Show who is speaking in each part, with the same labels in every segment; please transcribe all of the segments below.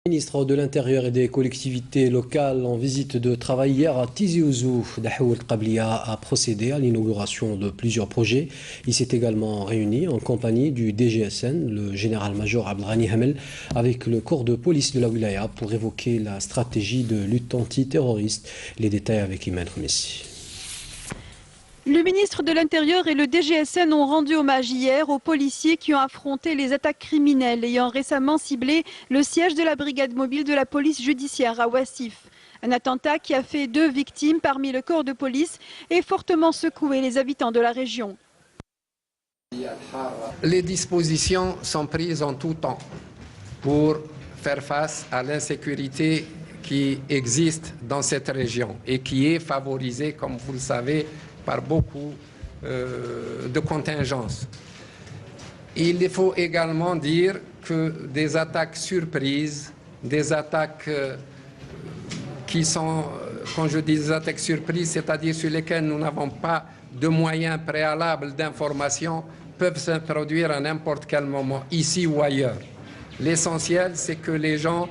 Speaker 1: Le ministre de l'Intérieur et des collectivités locales en visite de travail hier à Tizi Ouzou, Dahoul Qabliya a procédé à l'inauguration de plusieurs projets. Il s'est également réuni en compagnie du DGSN, le général-major Abdelghani Hamel, avec le corps de police de la wilaya pour évoquer la stratégie de lutte antiterroriste. Les détails avec Iman Messi.
Speaker 2: Le ministre de l'Intérieur et le DGSN ont rendu hommage hier aux policiers qui ont affronté les attaques criminelles ayant récemment ciblé le siège de la brigade mobile de la police judiciaire à Ouassif. Un attentat qui a fait 2 victimes parmi le corps de police et fortement secoué les habitants de la région.
Speaker 3: Les dispositions sont prises en tout temps pour faire face à l'insécurité qui existe dans cette région et qui est favorisée, comme vous le savez, par beaucoup de contingences. Il faut également dire que des attaques surprises, des attaques qui sont, quand je dis des attaques surprises, c'est-à-dire sur lesquelles nous n'avons pas de moyens préalables d'information, peuvent se produire à n'importe quel moment, ici ou ailleurs. L'essentiel, c'est que les gens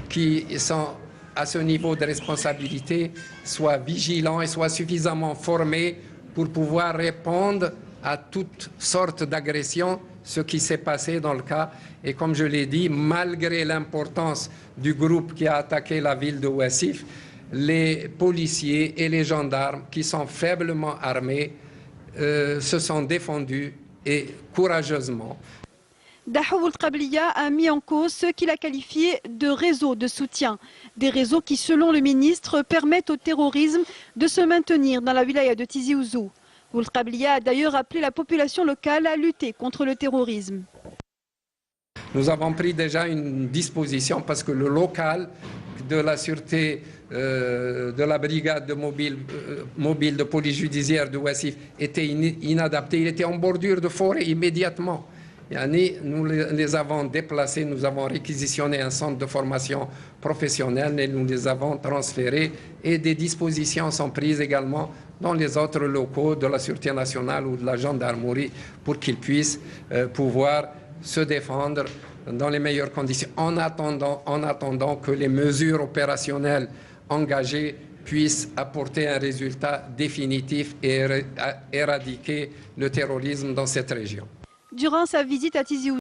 Speaker 3: qui sont à ce niveau de responsabilité soient vigilants et soient suffisamment formés pour pouvoir répondre à toutes sortes d'agressions, ce qui s'est passé dans le cas. Et comme je l'ai dit, malgré l'importance du groupe qui a attaqué la ville de Ouassif, les policiers et les gendarmes qui sont faiblement armés se sont défendus et courageusement.
Speaker 2: Dahoul Qabliya a mis en cause ce qu'il a qualifié de réseaux de soutien. Des réseaux qui, selon le ministre, permettent au terrorisme de se maintenir dans la wilaya de Tizi Ouzou. Dahoul Qabliya a d'ailleurs appelé la population locale à lutter contre le terrorisme.
Speaker 3: Nous avons pris déjà une disposition parce que le local de la sûreté de la brigade mobile de police judiciaire de Ouassif était inadapté. Il était en bordure de forêt immédiatement. Nous les avons déplacés, nous avons réquisitionné un centre de formation professionnelle et nous les avons transférés et des dispositions sont prises également dans les autres locaux de la Sûreté nationale ou de la gendarmerie pour qu'ils puissent pouvoir se défendre dans les meilleures conditions en attendant que les mesures opérationnelles engagées puissent apporter un résultat définitif et éradiquer le terrorisme dans cette région.
Speaker 2: Durant sa visite à Tizi Ouzou,